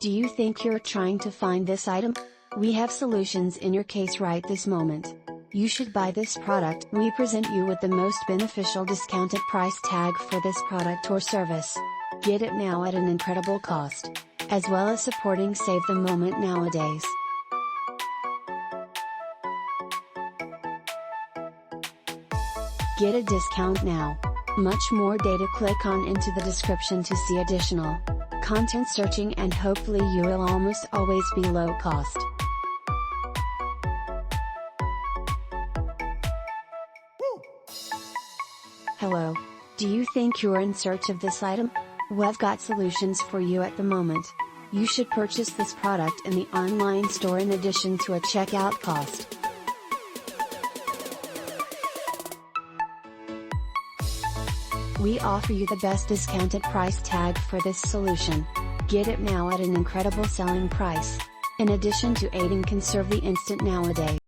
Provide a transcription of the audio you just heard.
Do you think you're trying to find this item? We have solutions in your case right this moment. You should buy this product. We present you with the most beneficial discounted price tag for this product or service. Get it now at an incredible cost. As well as supporting Save the Moment nowadays. Get a discount now. Much more data. Click on into the description to see additional content searching, and hopefully you will almost always be low cost. Hello. Do you think you're in search of this item? We've got solutions for you at the moment. You should purchase this product in the online store in addition to a checkout cost. We offer you the best discounted price tag for this solution. Get it now at an incredible selling price. In addition to aiding conserve the instant nowadays.